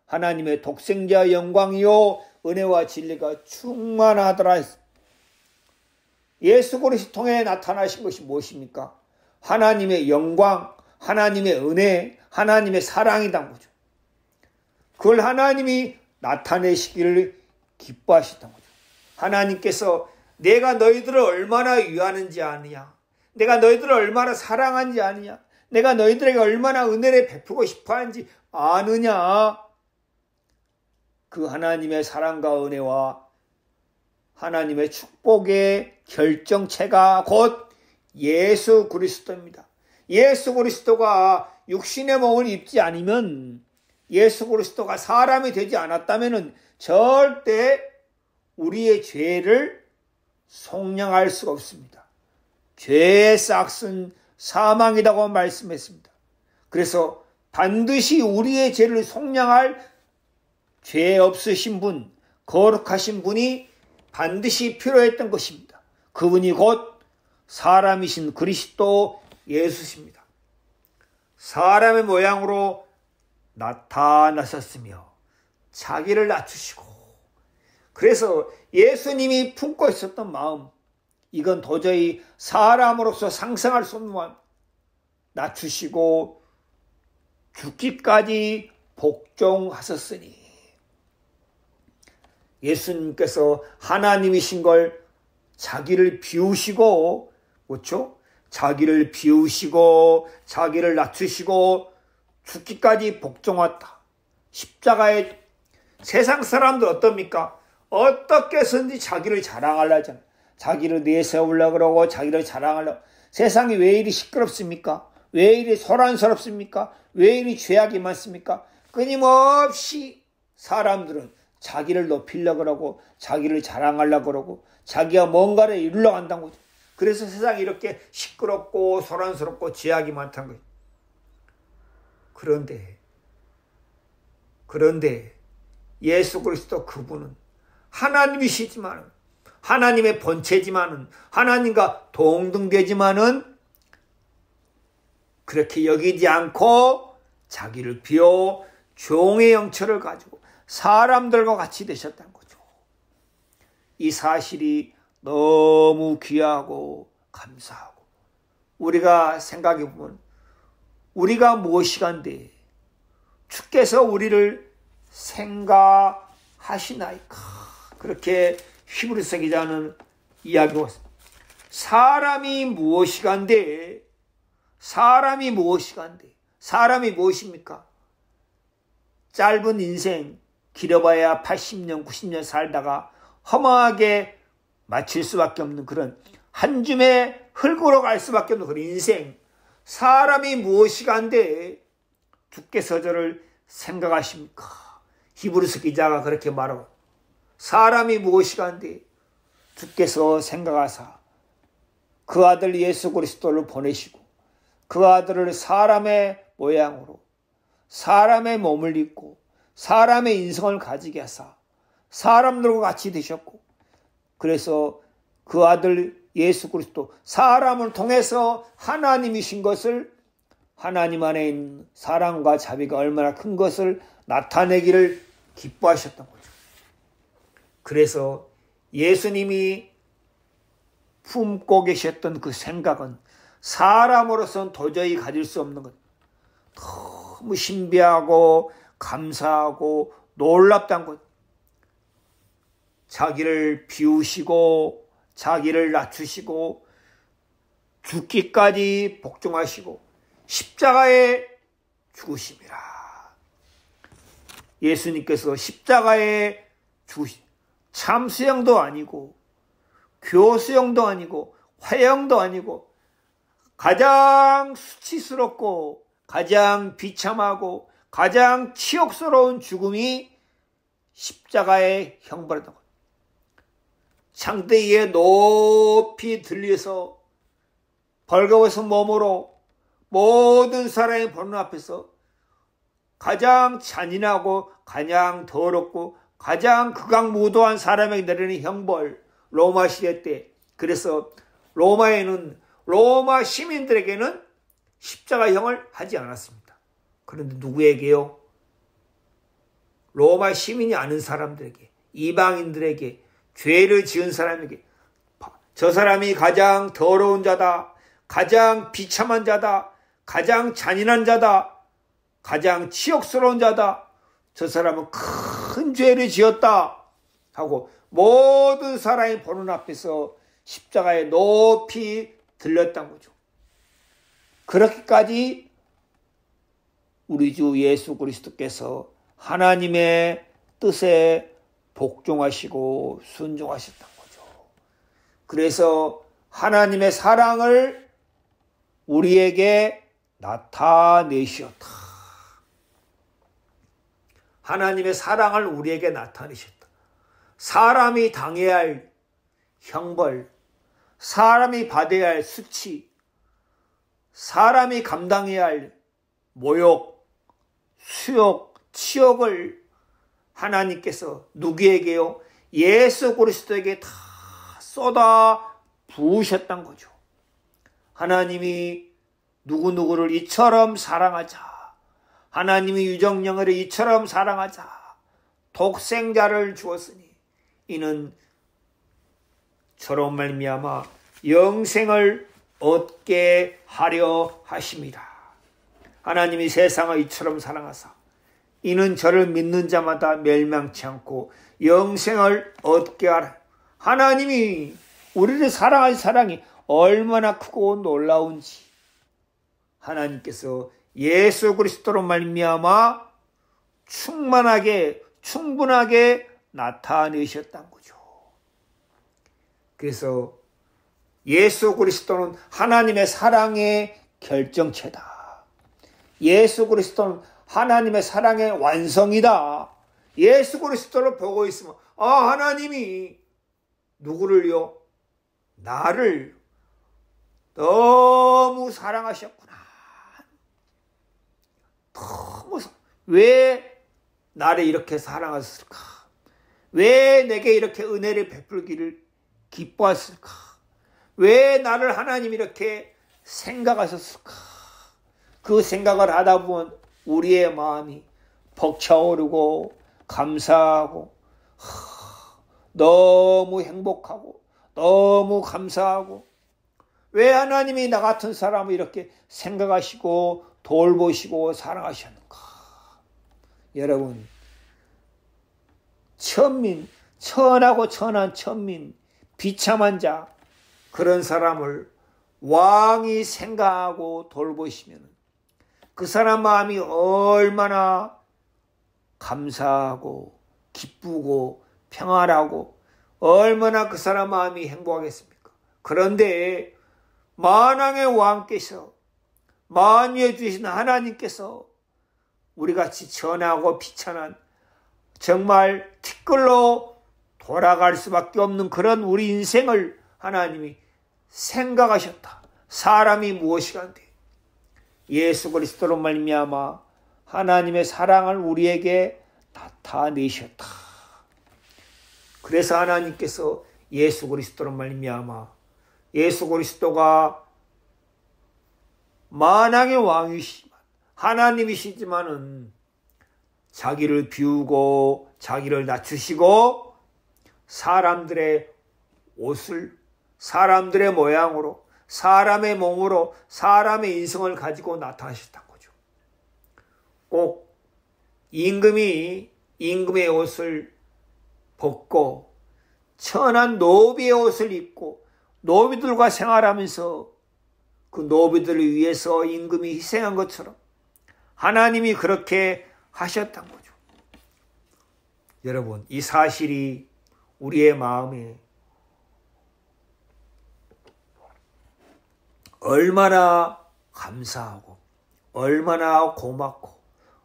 A: 하나님의 독생자 영광이요 은혜와 진리가 충만하더라. 예수 그리스도 통해 나타나신 것이 무엇입니까? 하나님의 영광, 하나님의 은혜, 하나님의 사랑이란 거죠. 그걸 하나님이 나타내시기를 기뻐하셨던 거죠. 하나님께서 내가 너희들을 얼마나 위하는지 아느냐, 내가 너희들을 얼마나 사랑하는지 아느냐, 내가 너희들에게 얼마나 은혜를 베푸고 싶어하는지 아느냐. 그 하나님의 사랑과 은혜와 하나님의 축복의 결정체가 곧 예수 그리스도입니다. 예수 그리스도가 육신의 몸을 입지 않으면, 예수 그리스도가 사람이 되지 않았다면 절대 우리의 죄를 속량할 수가 없습니다. 죄의 싹은 사망이라고 말씀했습니다. 그래서 반드시 우리의 죄를 속량할 죄 없으신 분, 거룩하신 분이 반드시 필요했던 것입니다. 그분이 곧 사람이신 그리스도 예수십니다. 사람의 모양으로 나타나셨으며 자기를 낮추시고, 그래서 예수님이 품고 있었던 마음, 이건 도저히 사람으로서 상상할 수 없는 마음, 낮추시고 죽기까지 복종하셨으니, 예수님께서 하나님이신 걸 자기를 비우시고, 그렇죠? 자기를 비우시고 자기를 낮추시고 죽기까지 복종했다. 십자가에 세상 사람들 어떻습니까? 어떻게 해서든지 자기를 자랑하려 하잖아요. 자기를 내세우려고 그러고 자기를 자랑하려고. 세상이 왜 이리 시끄럽습니까? 왜 이리 소란스럽습니까? 왜 이리 죄악이 많습니까? 끊임없이 사람들은 자기를 높이려고 그러고 자기를 자랑하려고 그러고 자기가 뭔가를 이루려고 한다는 거죠. 그래서 세상이 이렇게 시끄럽고 소란스럽고 죄악이 많다는 거예요. 그런데 예수 그리스도 그분은 하나님이시지만은, 하나님의 본체지만은, 하나님과 동등되지만은 그렇게 여기지 않고 자기를 비워 종의 형체를 가지고 사람들과 같이 되셨다는 거죠. 이 사실이 너무 귀하고 감사하고, 우리가 생각해 보면 우리가 무엇이간데 주께서 우리를 생각하시나이까, 그렇게 히브리서 기자는 이야기하고 있습니다. 사람이 무엇이간데, 사람이 무엇입니까? 짧은 인생, 길어봐야 80년 90년 살다가 허망하게 마칠 수밖에 없는 그런 한 줌의 흙으로 갈 수밖에 없는 그런 인생, 사람이 무엇이간데 주께서 저를 생각하십니까? 히브리서 기자가 그렇게 말하고, 사람이 무엇이간데 주께서 생각하사 그 아들 예수 그리스도를 보내시고 그 아들을 사람의 모양으로 사람의 몸을 입고 사람의 인성을 가지게 하사 사람들과 같이 되셨고, 그래서 그 아들 예수 그리스도 사람을 통해서 하나님이신 것을, 하나님 안에 있는 사랑과 자비가 얼마나 큰 것을 나타내기를 기뻐하셨던 거죠. 그래서 예수님이 품고 계셨던 그 생각은 사람으로서는 도저히 가질 수 없는 것, 너무 신비하고 감사하고 놀랍다는 것. 자기를 비우시고 자기를 낮추시고 죽기까지 복종하시고 십자가에 죽으심이라. 예수님께서 십자가에 죽으심, 참수형도 아니고 교수형도 아니고 화형도 아니고 가장 수치스럽고 가장 비참하고 가장 치욕스러운 죽음이 십자가의 형벌이다. 창대 위에 높이 들려서 벌거벗은 몸으로 모든 사람의 보는 앞에서 가장 잔인하고 가장 더럽고 가장 극악무도한 사람에게 내리는 형벌, 로마 시대 때. 그래서 로마에는, 로마 시민들에게는 십자가형을 하지 않았습니다. 그런데 누구에게요? 로마 시민이 아닌 사람들에게, 이방인들에게, 죄를 지은 사람에게, 저 사람이 가장 더러운 자다, 가장 비참한 자다, 가장 잔인한 자다, 가장 치욕스러운 자다, 저 사람은 큰 죄를 지었다 하고 모든 사람이 보는 앞에서 십자가에 높이 들렸다는 거죠. 그렇게까지 우리 주 예수 그리스도께서 하나님의 뜻에 복종하시고 순종하셨던 거죠. 그래서 하나님의 사랑을 우리에게 나타내셨다. 하나님의 사랑을 우리에게 나타내셨다. 사람이 당해야 할 형벌, 사람이 받아야 할 수치, 사람이 감당해야 할 모욕, 치욕을 하나님께서 누구에게요? 예수 그리스도에게 다 쏟아 부으셨단 거죠. 하나님이 누구누구를 이처럼 사랑하자. 하나님이 유정령을 이처럼 사랑하자. 독생자를 주었으니 이는 저로 말미암아 영생을 얻게 하려 하심이라. 하나님이 세상을 이처럼 사랑하사 이는 저를 믿는 자마다 멸망치 않고 영생을 얻게 하라. 하나님이 우리를 사랑하신 사랑이 얼마나 크고 놀라운지 하나님께서 예수 그리스도로 말미암아 충분하게 나타내셨단 거죠. 그래서 예수 그리스도는 하나님의 사랑의 결정체다. 예수 그리스도는 하나님의 사랑의 완성이다. 예수 그리스도를 보고 있으면 하나님이 누구를요? 나를 너무 사랑하셨구나. 왜 나를 이렇게 사랑하셨을까? 왜 내게 이렇게 은혜를 베풀기를 기뻐하셨을까? 왜 나를 하나님 이렇게 생각하셨을까? 그 생각을 하다 보면 우리의 마음이 벅차오르고 감사하고 너무 행복하고 너무 감사하고 왜 하나님이 나 같은 사람을 이렇게 생각하시고 돌보시고 사랑하셨는가? 여러분, 천하고 천한 천민, 비참한 자, 그런 사람을 왕이 생각하고 돌보시면 그 사람 마음이 얼마나 감사하고 기쁘고 평안하고 얼마나 그 사람 마음이 행복하겠습니까? 그런데 만왕의 왕께서 만유해 주신 하나님께서 우리같이 천하고 비천한 정말 티끌로 돌아갈 수밖에 없는 그런 우리 인생을 하나님이 생각하셨다. 사람이 무엇이간데 예수 그리스도로 말미암아 하나님의 사랑을 우리에게 나타내셨다. 그래서 하나님께서 예수 그리스도로 말미암아 예수 그리스도가 만왕의 왕이시지만 하나님이시지만은 자기를 비우고 자기를 낮추시고 사람들의 옷을 사람들의 모양으로 사람의 몸으로 사람의 인성을 가지고 나타나셨다는 거죠. 꼭 임금의 옷을 벗고 천한 노비의 옷을 입고 노비들과 생활하면서 그 노비들을 위해서 임금이 희생한 것처럼 하나님이 그렇게 하셨단 거죠. 여러분, 이 사실이 우리의 마음에 얼마나 감사하고 얼마나 고맙고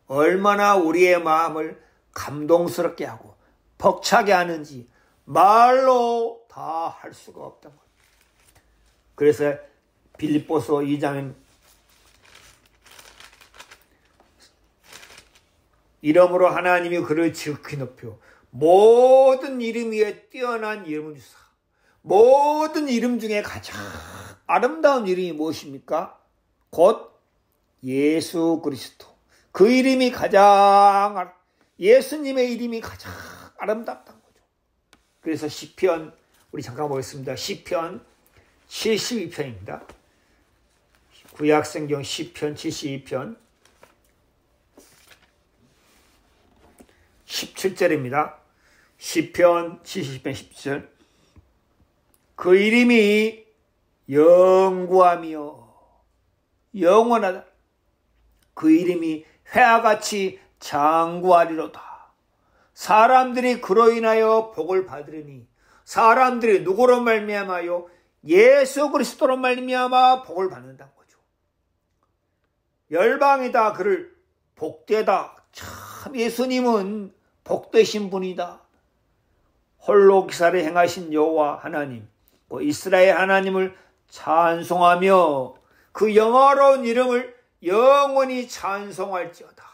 A: 얼마나 우리의 마음을 감동스럽게 하고 벅차게 하는지 말로 다 할 수가 없단 거예요. 그래서 빌립보서 2장에 이러므로 하나님이 그를 지극히 높여 모든 이름 위에 뛰어난 이름을 주사. 모든 이름 중에 가장 아름다운 이름이 무엇입니까? 곧 예수 그리스도. 그 이름이 가장 예수님의 이름이 가장 아름답다는 거죠. 그래서 시편 우리 잠깐 보겠습니다. 시편 72편입니다. 구약성경 시편 72편 17절입니다. 시편 70편 17절. 그 이름이 영구하며 영원하다. 그 이름이 회화같이 장구하리로다. 사람들이 그로 인하여 복을 받으리니 사람들이 누구로 말미암아요? 예수 그리스도로 말미암아 복을 받는다는 거죠. 열방이다 그를 복되다. 참 예수님은 복되신 분이다. 홀로 기사를 행하신 여호와 하나님, 이스라엘 하나님을 찬송하며 그 영화로운 이름을 영원히 찬송할지어다.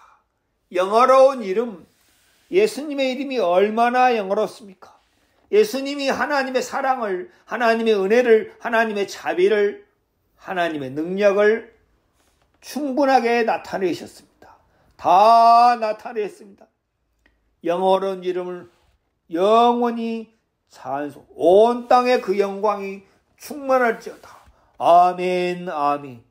A: 영어로운 이름, 예수님의 이름이 얼마나 영어롭습니까? 예수님이 하나님의 사랑을, 하나님의 은혜를, 하나님의 자비를, 하나님의 능력을 충분하게 나타내셨습니다. 다 나타냈습니다. 영어로운 이름을 영원히 찬송, 온 땅에 그 영광이 충만할지어다. 아멘, 아멘.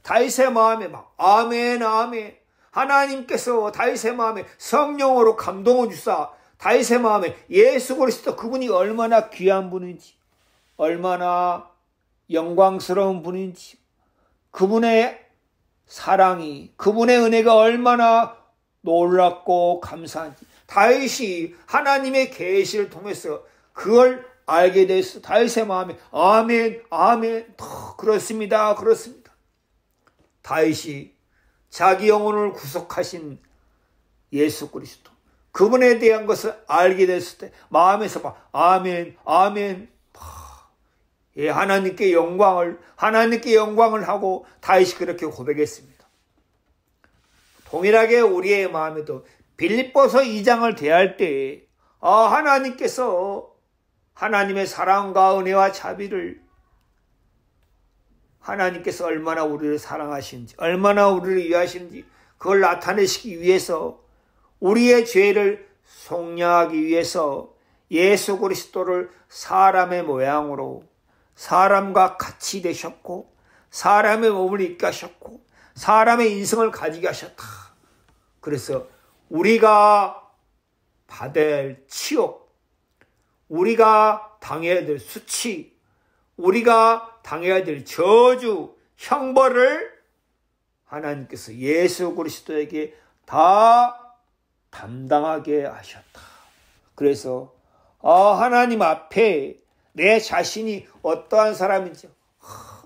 A: 다윗의 마음에 막 아멘, 아멘. 하나님께서 다윗의 마음에 성령으로 감동을 주사 다윗의 마음에 예수 그리스도 그분이 얼마나 귀한 분인지, 얼마나 영광스러운 분인지, 그분의 사랑이, 그분의 은혜가 얼마나 놀랍고 감사한지 다윗이 하나님의 계시를 통해서 그걸 알게 됐어. 다윗의 마음에 아멘, 아멘. 그렇습니다, 그렇습니다. 다윗이 자기 영혼을 구속하신 예수 그리스도, 그분에 대한 것을 알게 됐을 때 마음에서 막 아멘, 아멘. 예, 하나님께 영광을 하고 다윗이 그렇게 고백했습니다. 동일하게 우리의 마음에도 빌립보서 2장을 대할 때 하나님께서 하나님의 사랑과 은혜와 자비를, 하나님께서 얼마나 우리를 사랑하시는지, 얼마나 우리를 위하시는지 그걸 나타내시기 위해서, 우리의 죄를 속량하기 위해서 예수 그리스도를 사람의 모양으로, 사람과 같이 되셨고, 사람의 몸을 입게 하셨고, 사람의 인성을 가지게 하셨다. 그래서 우리가 받을 치욕, 우리가 당해야 될 수치, 우리가 당해야 될 저주, 형벌을 하나님께서 예수 그리스도에게 다 담당하게 하셨다. 그래서 하나님 앞에 내 자신이 어떠한 사람인지,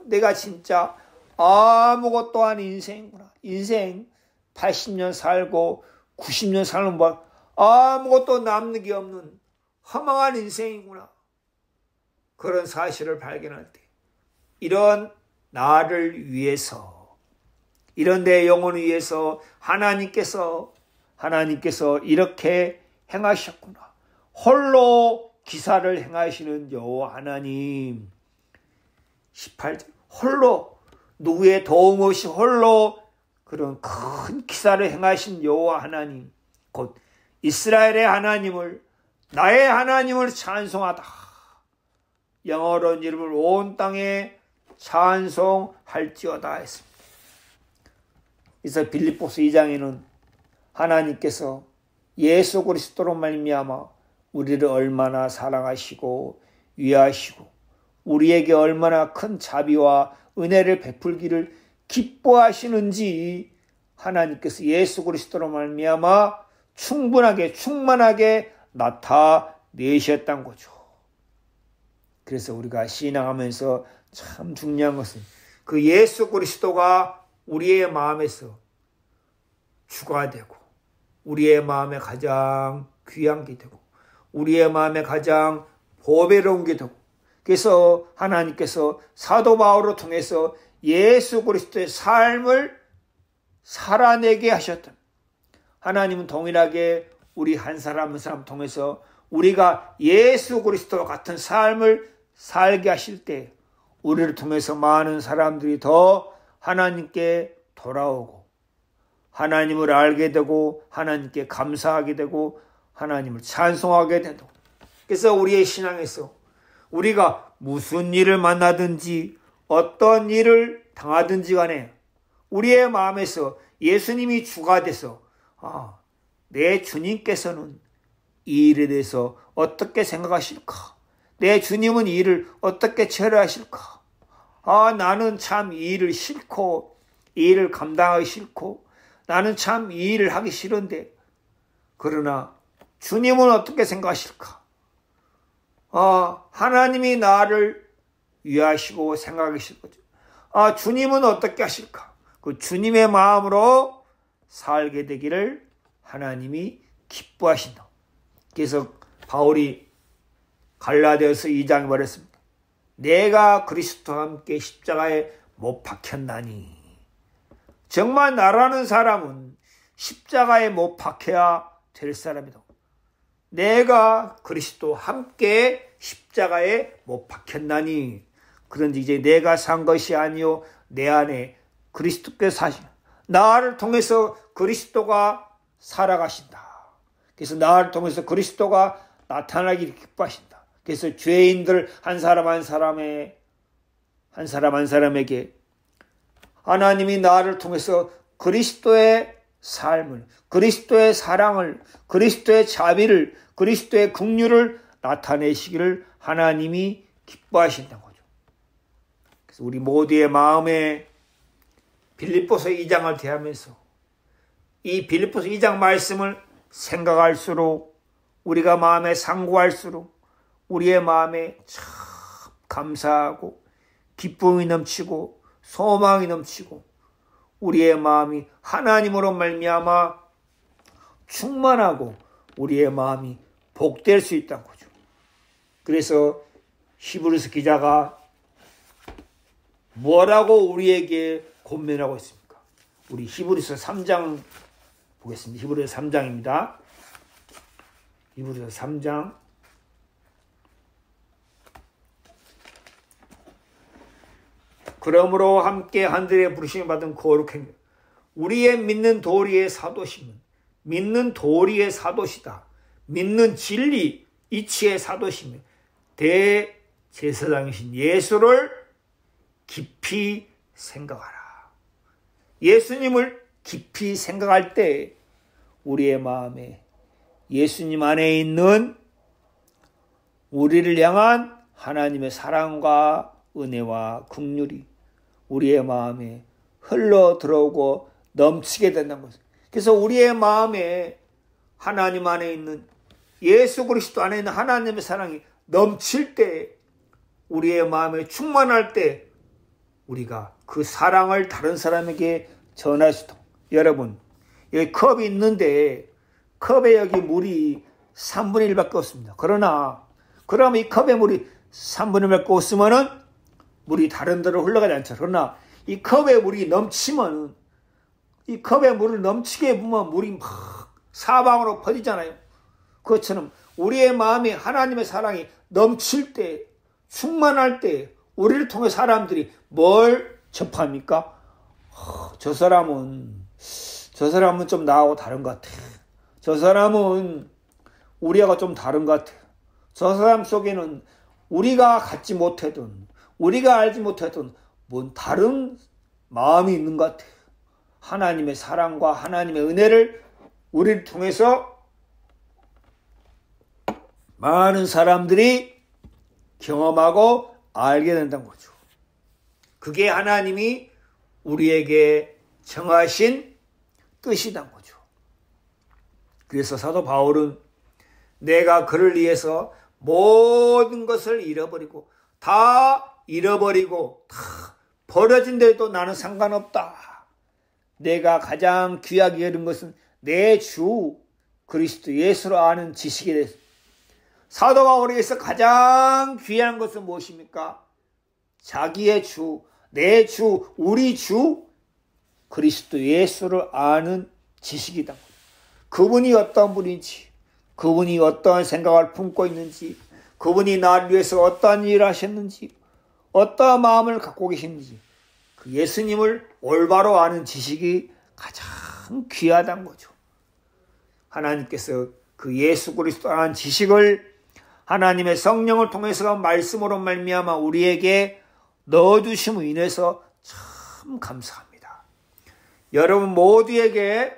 A: 내가 진짜 아무것도 아닌 인생이구나. 인생 80년 살고 90년 사는 뭐 아무것도 남는 게 없는 허망한 인생이구나. 그런 사실을 발견할 때, 이런 나를 위해서, 이런 내 영혼을 위해서 하나님께서 이렇게 행하셨구나. 홀로 기사를 행하시는 여호와 하나님. 18절, 홀로, 누구의 도움 없이 홀로 그런 큰 기사를 행하신 여호와 하나님, 곧 이스라엘의 하나님을, 나의 하나님을 찬송하다. 영어로운 이름을 온 땅에 찬송할지어다 했습니다. 그래서 빌립보서 2장에는 하나님께서 예수 그리스도로 말미암아 우리를 얼마나 사랑하시고 위하시고 우리에게 얼마나 큰 자비와 은혜를 베풀기를 기뻐하시는지 하나님께서 예수 그리스도로 말미암아 충만하게 나타내셨던 거죠. 그래서 우리가 신앙하면서 참 중요한 것은 그 예수 그리스도가 우리의 마음에서 주가 되고, 우리의 마음에 가장 귀한 게 되고, 우리의 마음에 가장 보배로운 게 되고, 그래서 하나님께서 사도 바울을 통해서 예수 그리스도의 삶을 살아내게 하셨다. 하나님은 동일하게 우리 한 사람 한 사람 통해서 우리가 예수 그리스도와 같은 삶을 살게 하실 때 우리를 통해서 많은 사람들이 더 하나님께 돌아오고 하나님을 알게 되고 하나님께 감사하게 되고 하나님을 찬송하게 된다. 그래서 우리의 신앙에서 우리가 무슨 일을 만나든지 어떤 일을 당하든지 간에 우리의 마음에서 예수님이 주가 돼서 내 주님께서는 이 일에 대해서 어떻게 생각하실까? 내 주님은 이 일을 어떻게 처리하실까? 나는 참 이 일을 싫고 이 일을 감당하기 싫고 나는 참 이 일을 하기 싫은데, 그러나 주님은 어떻게 생각하실까? 하나님이 나를 위하시고 생각하실 거죠. 주님은 어떻게 하실까? 그 주님의 마음으로 살게 되기를 하나님이 기뻐하신다. 그래서 바울이 갈라디아서 2장에 말했습니다. 내가 그리스도와 함께 십자가에 못 박혔나니. 정말 나라는 사람은 십자가에 못 박혀야 될 사람이다. 내가 그리스도와 함께 십자가에 못 박혔나니 그런지 이제 내가 산 것이 아니요 내 안에 그리스도께서 사시나 나를 통해서 그리스도가 살아가신다. 그래서 나를 통해서 그리스도가 나타나기를 기뻐하신다. 그래서 죄인들 한 사람 한 사람에게 하나님이 나를 통해서 그리스도의 삶을, 그리스도의 사랑을, 그리스도의 자비를, 그리스도의 긍휼을 나타내시기를 하나님이 기뻐하신다는 거죠. 그래서 우리 모두의 마음에 빌립보서 2장을 대하면서 이 빌립보서 2장 말씀을 생각할수록 우리가 마음에 상고할수록 우리의 마음에 참 감사하고 기쁨이 넘치고 소망이 넘치고 우리의 마음이 하나님으로 말미암아 충만하고 우리의 마음이 복될 수 있다는 거죠. 그래서 히브리서 기자가 뭐라고 우리에게 권면하고 있습니까? 우리 히브리서 3장 보겠습니다. 히브리서 3장입니다. 히브리서 3장 그러므로 함께 하늘에 부르심을 받은 거룩한 우리의 믿는 도리의 사도심은 믿는 도리의 사도시다. 믿는 진리 이치의 사도시며 대제사장이신 예수를 깊이 생각하라. 예수님을 깊이 생각할 때 우리의 마음에 예수님 안에 있는 우리를 향한 하나님의 사랑과 은혜와 긍휼이 우리의 마음에 흘러 들어오고 넘치게 된다는 것입니다. 그래서 우리의 마음에 하나님 안에 있는 예수 그리스도 안에 있는 하나님의 사랑이 넘칠 때 우리의 마음에 충만할 때 우리가 그 사랑을 다른 사람에게 전할 수 있도록 여러분 여기 컵이 있는데 컵에 여기 물이 3분의 1밖에 없습니다. 그러면 이 컵에 물이 3분의 1밖에 없으면은 물이 다른 데로 흘러가지 않죠. 그러나 이 컵에 물이 넘치면 이 컵에 물을 넘치게 부으면 물이 막 사방으로 퍼지잖아요. 그것처럼 우리의 마음이 하나님의 사랑이 넘칠 때 충만할 때 우리를 통해 사람들이 뭘 접합니까? 저 사람은 좀 나하고 다른 것 같아. 저 사람은 우리하고 좀 다른 것 같아. 저 사람 속에는 우리가 갖지 못하던 우리가 알지 못하던 뭔 다른 마음이 있는 것 같아. 하나님의 사랑과 하나님의 은혜를 우리를 통해서 많은 사람들이 경험하고 알게 된다는 거죠. 그게 하나님이 우리에게 정하신 뜻이란 거죠. 그래서 사도 바울은 내가 그를 위해서 모든 것을 다 버려진데도 나는 상관없다. 내가 가장 귀하게 여긴 것은 내 주 그리스도 예수로 아는 지식에 대해서. 사도 바울에게서 가장 귀한 것은 무엇입니까? 자기의 주, 내 주, 우리 주 그리스도 예수를 아는 지식이다. 그분이 어떤 분인지, 그분이 어떠한 생각을 품고 있는지, 그분이 나를 위해서 어떠한 일을 하셨는지, 어떠한 마음을 갖고 계시는지 그 예수님을 올바로 아는 지식이 가장 귀하다는 거죠. 하나님께서 그 예수 그리스도 아는 지식을 하나님의 성령을 통해서 말씀으로 말미암아 우리에게 넣어주심으로 인해서 참 감사합니다. 여러분 모두에게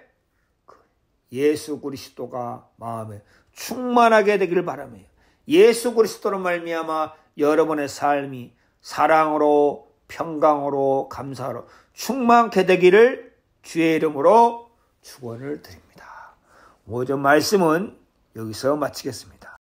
A: 예수 그리스도가 마음에 충만하게 되기를 바라며 예수 그리스도로 말미암아 여러분의 삶이 사랑으로 평강으로 감사로 충만케 되기를 주의 이름으로 축원을 드립니다. 모든 말씀은 여기서 마치겠습니다.